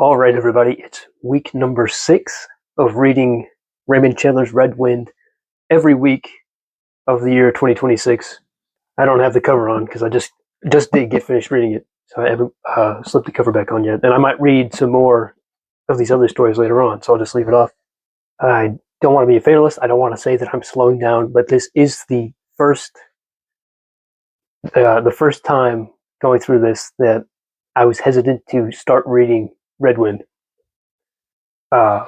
All right, everybody, it's week number 6 of reading Raymond Chandler's Red Wind every week of the year 2026. I don't have the cover on because I just did get finished reading it, so I haven't slipped the cover back on yet. And I might read some more of these other stories later on, so I'll just leave it off. I don't want to be a fatalist. I don't want to say that I'm slowing down, but this is the first time going through this that I was hesitant to start reading Red Wind. I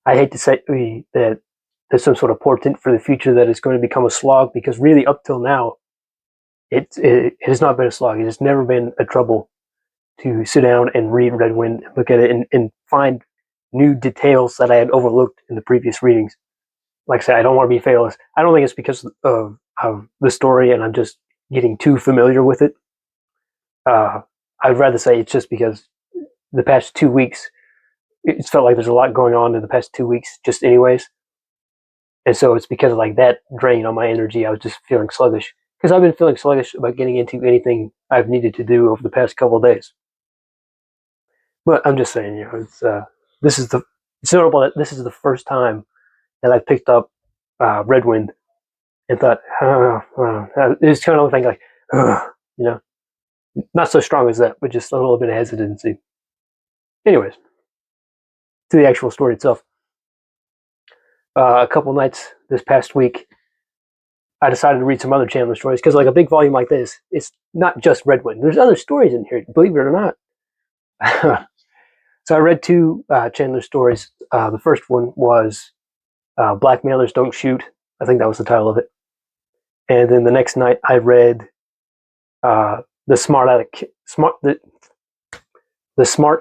hate to say that there's some sort of portent for the future that it's going to become a slog, because really up till now, it has not been a slog. It has never been a trouble to sit down and read Red Wind, look at it, and find new details that I had overlooked in the previous readings. Like I said, I don't want to be fatalist. I don't think it's because of the story and I'm just getting too familiar with it. I'd rather say it's just because the past 2 weeks, it's felt like there's a lot going on in the past 2 weeks, just anyways. And so it's because of like that drain on my energy. I was just feeling sluggish, because I've been feeling sluggish about getting into anything I've needed to do over the past couple of days. But I'm just saying, it's notable that this is the first time that I picked up Red Wind and thought, it's kind of thing like, not so strong as that, but just a little bit of hesitancy. Anyways, to the actual story itself. A couple nights this past week, I decided to read some other Chandler stories, because like a big volume like this, it's not just Red Wind. There's other stories in here, believe it or not. So I read 2 Chandler stories. The first one was Blackmailers Don't Shoot. I think that was the title of it. And then the next night I read The Smart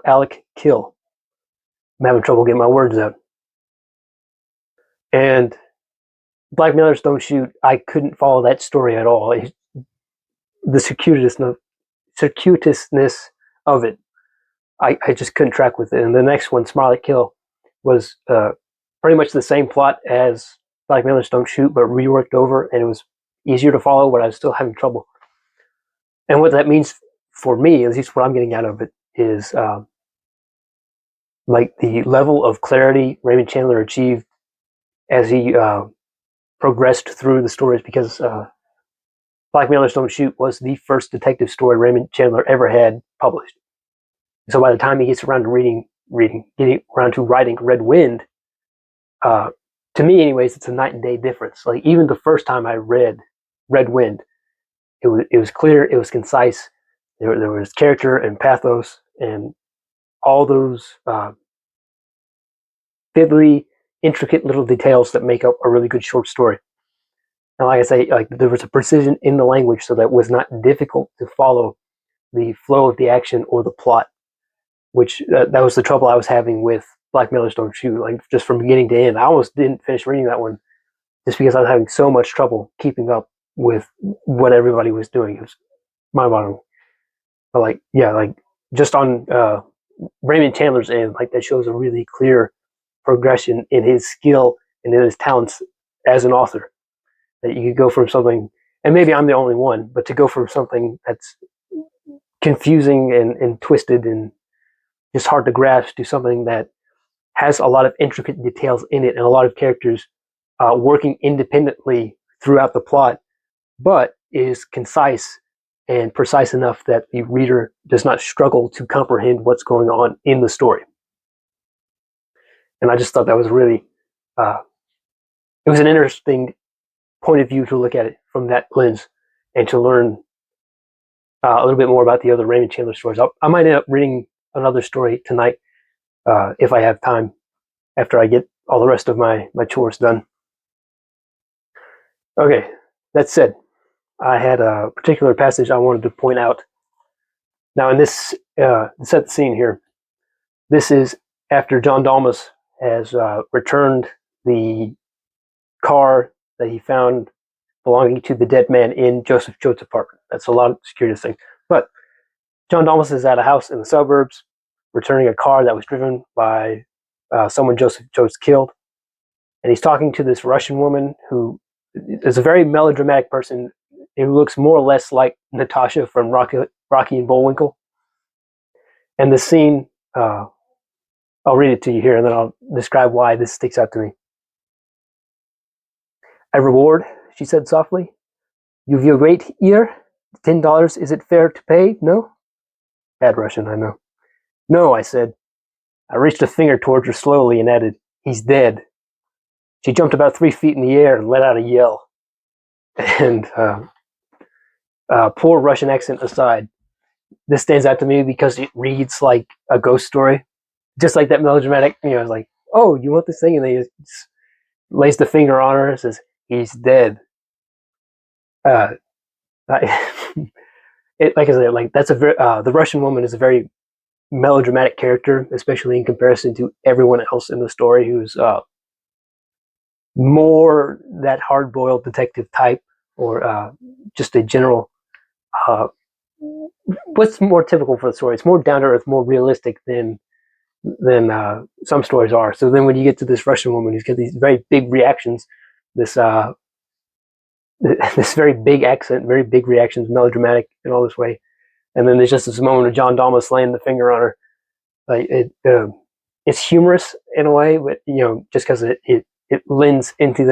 Alec Kill. I'm having trouble getting my words out. And Blackmailers Don't Shoot, I couldn't follow that story at all. The circuitousness of it, I just couldn't track with it. And the next one, Smart Alec Kill, was pretty much the same plot as Blackmailers Don't Shoot, but reworked over, and it was easier to follow, but I was still having trouble. And what that means for me, at least what I'm getting out of it, is like the level of clarity Raymond Chandler achieved as he progressed through the stories, because Blackmailers Don't Shoot was the first detective story Raymond Chandler ever had published. So by the time he gets around to getting around to writing Red Wind, to me anyways, it's a night and day difference. Like even the first time I read Red Wind, it was clear, it was concise, there was character and pathos and all those fiddly, intricate little details that make up a really good short story. And like I say, like there was a precision in the language, so that it was not difficult to follow the flow of the action or the plot, which that was the trouble I was having with Blackmailers Don't Shoot. Like just from beginning to end, I almost didn't finish reading that one just because I was having so much trouble keeping up with what everybody was doing. It was mind-boggling. But like just on Raymond Chandler's end, like that shows a really clear progression in his skill and in his talents as an author. That you could go from something, and maybe I'm the only one, but to go from something that's confusing and twisted and just hard to grasp to something that has a lot of intricate details in it and a lot of characters working independently throughout the plot, but is concise and precise enough that the reader does not struggle to comprehend what's going on in the story. And I just thought that was really, it was an interesting point of view to look at it from that lens, and to learn a little bit more about the other Raymond Chandler stories. I might end up reading another story tonight if I have time, after I get all the rest of my chores done. Okay, that said, I had a particular passage I wanted to point out. Now in this, set the scene here, this is after John Dalmas has returned the car that he found belonging to the dead man in Joseph Choate's apartment. That's a lot of security thing. But John Dalmas is at a house in the suburbs, returning a car that was driven by someone Joseph Choate killed. And he's talking to this Russian woman who is a very melodramatic person who looks more or less like Natasha from Rocky and Bullwinkle. And the scene, I'll read it to you here, and then I'll describe why this sticks out to me. "A reward," she said softly. "You will wait here? $10, is it fair to pay? No?" Bad Russian, I know. "No," I said. I reached a finger towards her slowly and added, "He's dead." She jumped about 3 feet in the air and let out a yell. And poor Russian accent aside, this stands out to me because it reads like a ghost story. Just like that melodramatic, like, "Oh, you want this thing?" And he just lays the finger on her and says, "He's dead." Uh, like I said, like that's the Russian woman is a very melodramatic character, especially in comparison to everyone else in the story, who's more that hard-boiled detective type, or just a general. What's more typical for the story? It's more down to earth, more realistic than some stories are. So then, when you get to this Russian woman who's got these very big reactions, this this very big accent, very big reactions, melodramatic in all this way, and then there's just this moment of John Dalmas laying the finger on her. Like it's humorous in a way, but just because it lends into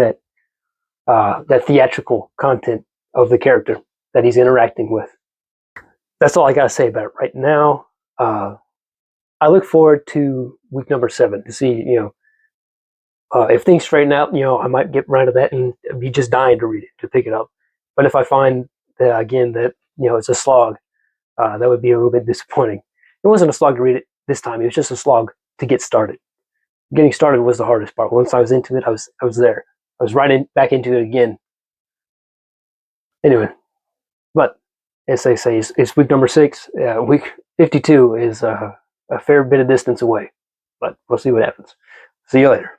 that theatrical content of the character that he's interacting with. That's all I gotta say about it right now. I look forward to week number 7 to see, if things straighten out. I might get right to that and be just dying to read it, to pick it up. But if I find that again that it's a slog, that would be a little bit disappointing. It wasn't a slog to read it this time. It was just a slog to get started. Getting started was the hardest part. Once I was into it, I was there. I was back into it again. Anyway, but as they say, it's week number 6. Week 52 is a fair bit of distance away, but we'll see what happens. See you later.